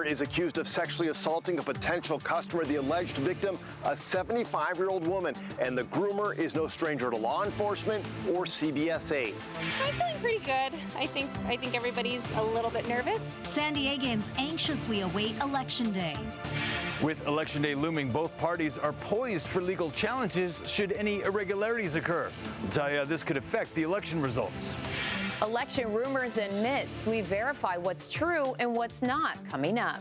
is accused of sexually assaulting a potential customer. The alleged victim, a 75-year-old woman, and the groomer is no stranger to law enforcement or CBS 8. I'm feeling pretty good. I think everybody's a little bit nervous. San Diegans anxiously await Election Day. With Election Day looming, both parties are poised for legal challenges should any irregularities occur. I'll tell you how this could affect the election results. Election rumors and myths. We verify what's true and what's not coming up.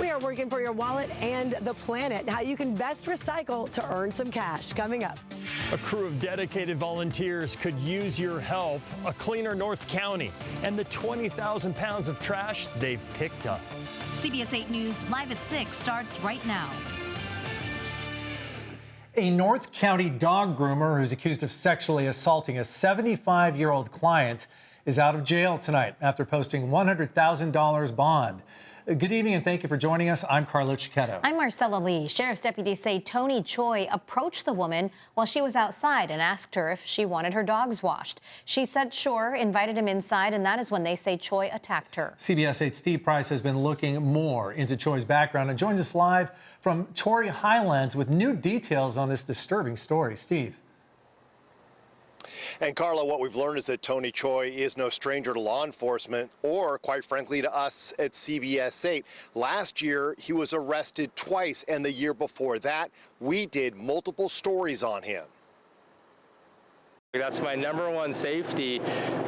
We are working for your wallet and the planet. How you can best recycle to earn some cash. Coming up. A crew of dedicated volunteers could use your help. A cleaner North County and the 20,000 pounds of trash they've picked up. CBS 8 News live at 6 starts right now. A North County dog groomer who's accused of sexually assaulting a 75-year-old client is out of jail tonight after posting $100,000 bond. Good evening and thank you for joining us. I'm Carlo Cicchetto. I'm Marcella Lee. Sheriff's deputies say Tony Choi approached the woman while she was outside and asked her if she wanted her dogs washed. She said sure, invited him inside, and that is when they say Choi attacked her. CBS 8's Steve Price has been looking more into Choi's background and joins us live from Torrey Highlands with new details on this disturbing story. Steve. And Carla, what we've learned is that Tony Choi is no stranger to law enforcement or, quite frankly, to us at CBS 8. Last year, he was arrested twice, and the year before that, we did multiple stories on him. That's my number one safety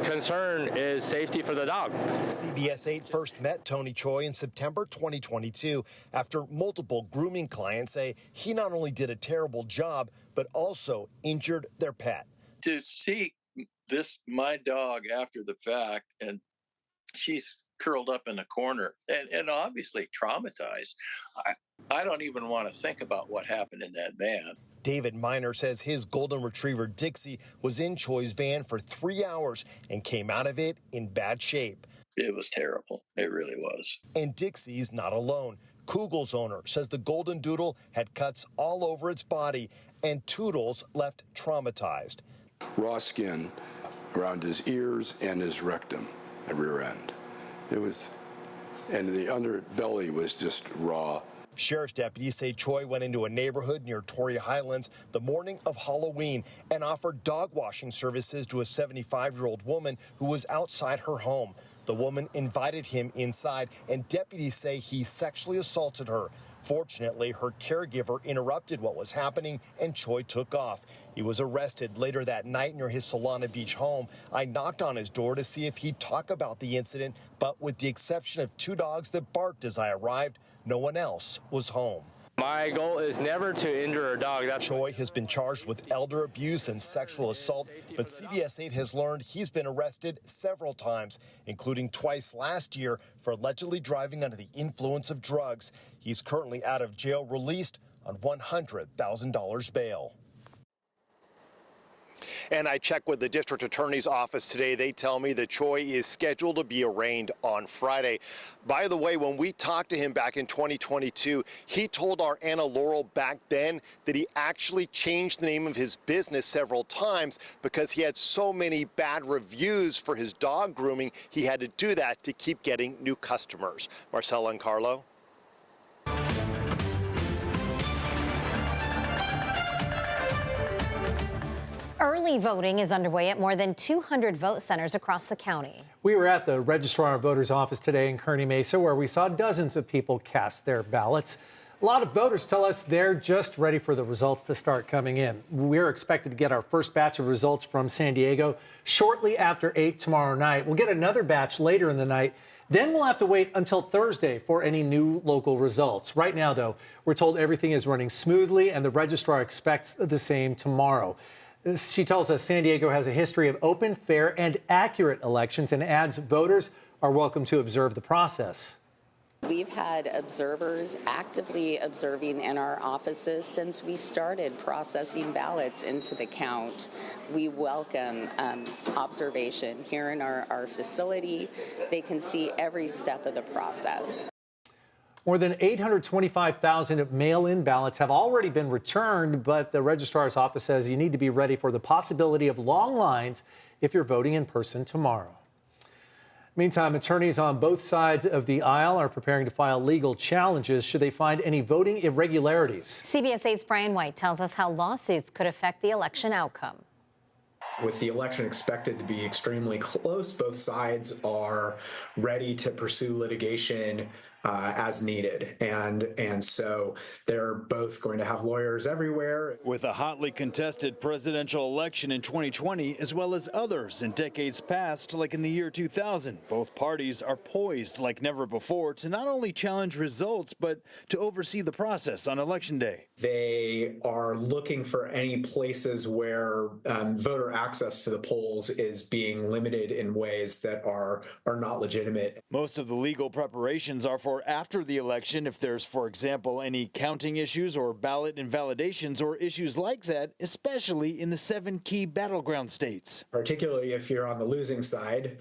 concern is safety for the dog. CBS 8 first met Tony Choi in September 2022 after multiple grooming clients say he not only did a terrible job, but also injured their pet. To see my dog after the fact, and she's curled up in a corner and obviously traumatized. I don't even want to think about what happened in that van. David Miner says his golden retriever Dixie was in Choi's van for 3 hours and came out of it in bad shape. It was terrible. It really was. And Dixie's not alone. Kugel's owner says the golden doodle had cuts all over its body and Toodles left traumatized. Raw skin around his ears and his rectum, the rear end. It was, and the underbelly was just raw. Sheriff's deputies say Choi went into a neighborhood near Torrey Highlands the morning of Halloween and offered dog washing services to a 75-year-old woman who was outside her home. The woman invited him inside, and deputies say he sexually assaulted her. Fortunately, her caregiver interrupted what was happening, and Choi took off. He was arrested later that night near his Solana Beach home. I knocked on his door to see if he'd talk about the incident, but with the exception of 2 dogs that barked as I arrived, no one else was home. My goal is never to injure a dog. Choi has been charged with elder abuse and sexual assault, but CBS 8 has learned he's been arrested several times, including twice last year for allegedly driving under the influence of drugs. He's currently out of jail, released on $100,000 bail. And I checked with the district attorney's office today. They tell me that Choi is scheduled to be arraigned on Friday. By the way, when we talked to him back in 2022, he told our Anna Laurel back then that he actually changed the name of his business several times because he had so many bad reviews for his dog grooming. He had to do that to keep getting new customers. Marcella and Carlo. Early voting is underway at more than 200 vote centers across the county. We were at the Registrar of Voters office today in Kearney Mesa, where we saw dozens of people cast their ballots. A lot of voters tell us they're just ready for the results to start coming in. We're expected to get our first batch of results from San Diego shortly after 8 tomorrow night. We'll get another batch later in the night. Then we'll have to wait until Thursday for any new local results. Right now, though, we're told everything is running smoothly, and the registrar expects the same tomorrow. She tells us San Diego has a history of open, fair, and accurate elections and adds voters are welcome to observe the process. We've had observers actively observing in our offices since we started processing ballots into the count. We welcome observation here in our facility. They can see every step of the process. More than 825,000 mail-in ballots have already been returned, but the registrar's office says you need to be ready for the possibility of long lines if you're voting in person tomorrow. Meantime, attorneys on both sides of the aisle are preparing to file legal challenges should they find any voting irregularities. CBS 8's Brian White tells us how lawsuits could affect the election outcome. With the election expected to be extremely close, both sides are ready to pursue litigation as needed. And so they're both going to have lawyers everywhere. With a hotly contested presidential election in 2020, as well as others in decades past, like in the year 2000, both parties are poised like never before to not only challenge results, but to oversee the process on Election Day. They are looking for any places where voter access to the polls is being limited in ways that are not legitimate. Most of the legal preparations are for after the election if there's, for example, any counting issues or ballot invalidations or issues like that, especially in the 7 key battleground states. Particularly if you're on the losing side,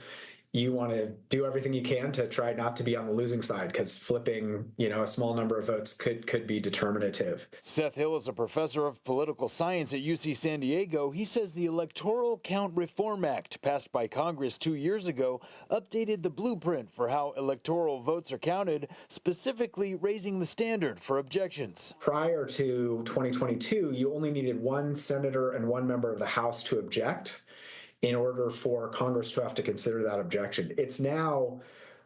you want to do everything you can to try not to be on the losing side, because flipping, a small number of votes could be determinative. Seth Hill is a professor of political science at UC San Diego. He says the Electoral Count Reform Act, passed by Congress 2 years ago, updated the blueprint for how electoral votes are counted, specifically raising the standard for objections. Prior to 2022, you only needed one senator and one member of the House to object in order for Congress to have to consider that objection. It's now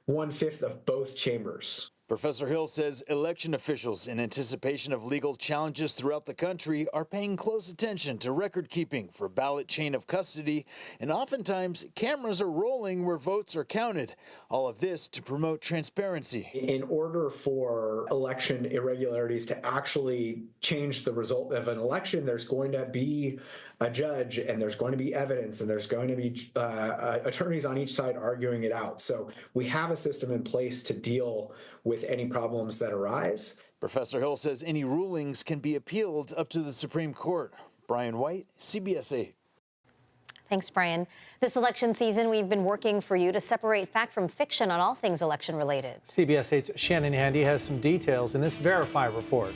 1/5 of both chambers. Professor Hill says election officials, in anticipation of legal challenges throughout the country, are paying close attention to record keeping for ballot chain of custody, and oftentimes cameras are rolling where votes are counted. All of this to promote transparency. In order for election irregularities to actually change the result of an election, there's going to be a judge, and there's going to be evidence, and there's going to be attorneys on each side arguing it out. So we have a system in place to deal with any problems that arise. Professor Hill says any rulings can be appealed up to the Supreme Court. Brian White, CBS 8. Thanks, Brian. This election season, we've been working for you to separate fact from fiction on all things election related. CBS 8's Shannon Handy has some details in this Verify report.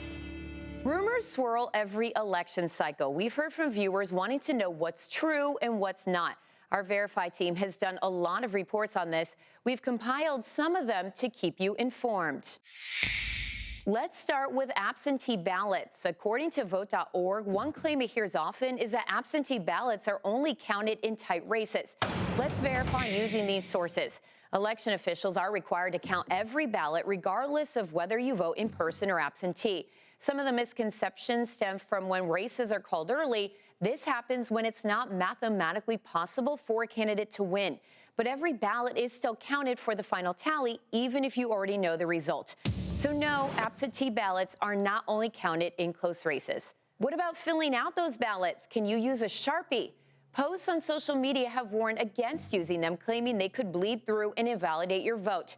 Rumors swirl every election cycle. We've heard from viewers wanting to know what's true and what's not. Our Verify team has done a lot of reports on this. We've compiled some of them to keep you informed. Let's start with absentee ballots. According to Vote.org, one claim it hears often is that absentee ballots are only counted in tight races. Let's verify using these sources. Election officials are required to count every ballot regardless of whether you vote in person or absentee. Some of the misconceptions stem from when races are called early. This happens when it's not mathematically possible for a candidate to win. But every ballot is still counted for the final tally, even if you already know the result. So no, absentee ballots are not only counted in close races. What about filling out those ballots? Can you use a Sharpie? Posts on social media have warned against using them, claiming they could bleed through and invalidate your vote.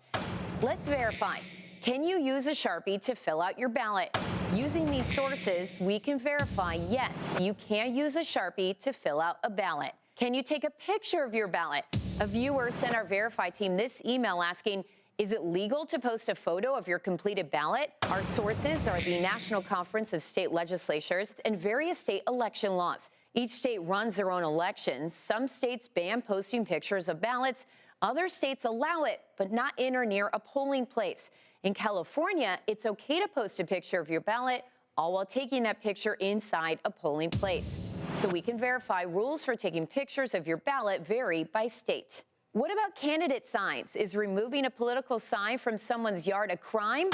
Let's verify. Can you use a Sharpie to fill out your ballot? Using these sources, we can verify, yes, you can use a Sharpie to fill out a ballot. Can you take a picture of your ballot? A viewer sent our Verify team this email asking, is it legal to post a photo of your completed ballot? Our sources are the National Conference of State Legislatures and various state election laws. Each state runs their own elections. Some states ban posting pictures of ballots. Other states allow it, but not in or near a polling place. In California, it's okay to post a picture of your ballot, all while taking that picture inside a polling place. So we can verify rules for taking pictures of your ballot vary by state. What about candidate signs? Is removing a political sign from someone's yard a crime?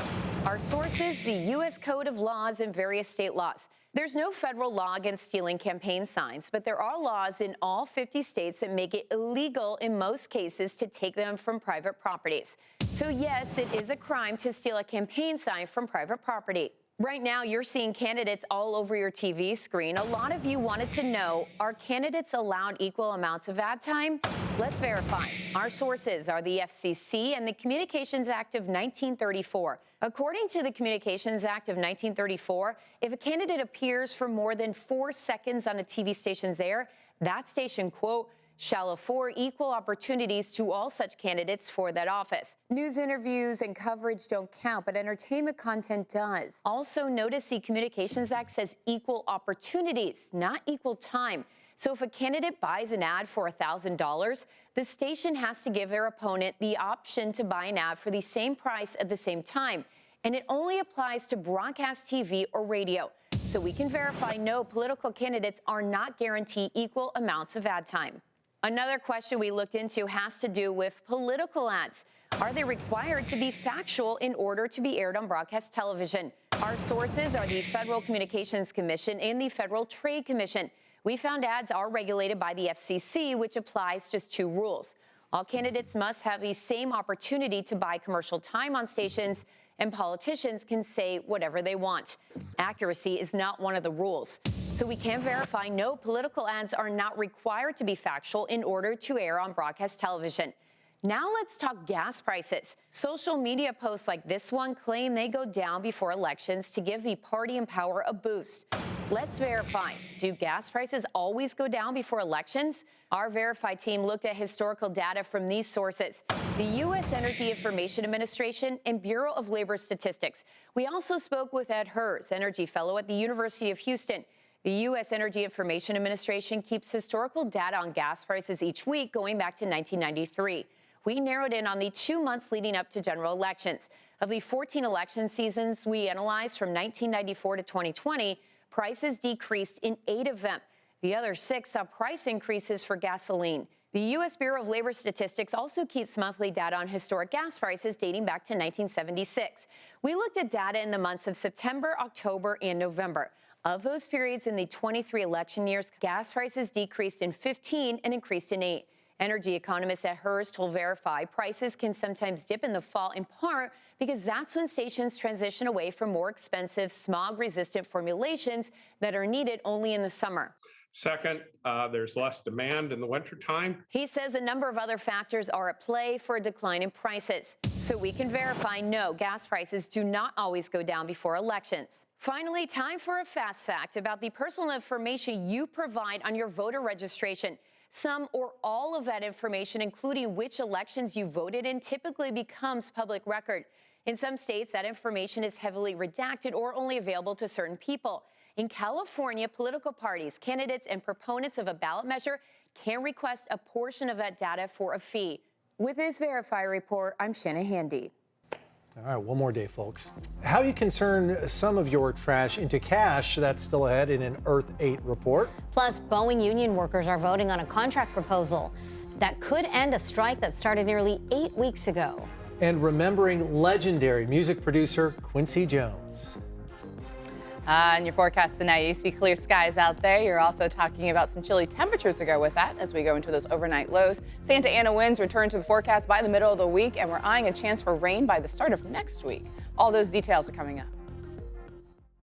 Our sources, the U.S. Code of Laws and various state laws. There's no federal law against stealing campaign signs, but there are laws in all 50 states that make it illegal in most cases to take them from private properties. So yes, it is a crime to steal a campaign sign from private property. Right now, you're seeing candidates all over your TV screen. A lot of you wanted to know, are candidates allowed equal amounts of ad time? Let's verify. Our sources are the FCC and the Communications Act of 1934. According to the Communications Act of 1934, if a candidate appears for more than 4 seconds on a TV station's air, that station, quote, shall afford equal opportunities to all such candidates for that office. News interviews and coverage don't count, but entertainment content does. Also, notice the Communications Act says equal opportunities, not equal time. So if a candidate buys an ad for $1,000, the station has to give their opponent the option to buy an ad for the same price at the same time. And it only applies to broadcast TV or radio. So we can verify no, political candidates are not guaranteed equal amounts of ad time. Another question we looked into has to do with political ads. Are they required to be factual in order to be aired on broadcast television? Our sources are the Federal Communications Commission and the Federal Trade Commission. We found ads are regulated by the FCC, which applies just 2 rules. All candidates must have the same opportunity to buy commercial time on stations, and politicians can say whatever they want. Accuracy is not one of the rules. So we can verify no, political ads are not required to be factual in order to air on broadcast television. Now let's talk gas prices. Social media posts like this one claim they go down before elections to give the party in power a boost. Let's verify. Do gas prices always go down before elections? Our Verify team looked at historical data from these sources: the U.S. Energy Information Administration and Bureau of Labor Statistics. We also spoke with Ed Hers, Energy Fellow at the University of Houston. The U.S. Energy Information Administration keeps historical data on gas prices each week going back to 1993. We narrowed in on the 2 months leading up to general elections. Of the 14 election seasons we analyzed from 1994 to 2020, prices decreased in 8 of them. The other 6 saw price increases for gasoline. The U.S. Bureau of Labor Statistics also keeps monthly data on historic gas prices dating back to 1976. We looked at data in the months of September, October, and November. Of those periods in the 23 election years, gas prices decreased in 15 and increased in 8. Energy economists at Hers told Verify prices can sometimes dip in the fall, in part because that's when stations transition away from more expensive, smog-resistant formulations that are needed only in the summer. Second, there's less demand in the wintertime. He says a number of other factors are at play for a decline in prices. So we can verify no, gas prices do not always go down before elections. Finally, time for a fast fact about the personal information you provide on your voter registration. Some or all of that information, including which elections you voted in, typically becomes public record. In some states, that information is heavily redacted or only available to certain people. In California, political parties, candidates, and proponents of a ballot measure can request a portion of that data for a fee. With this Verify report, I'm Shanna Handy. All right, one more day, folks. How you can turn some of your trash into cash, that's still ahead in an Earth 8 report. Plus, Boeing union workers are voting on a contract proposal that could end a strike that started nearly 8 weeks ago. And remembering legendary music producer Quincy Jones. In your forecast tonight, you see clear skies out there. You're also talking about some chilly temperatures to go with that as we go into those overnight lows. Santa Ana winds return to the forecast by the middle of the week, and we're eyeing a chance for rain by the start of next week. All those details are coming up.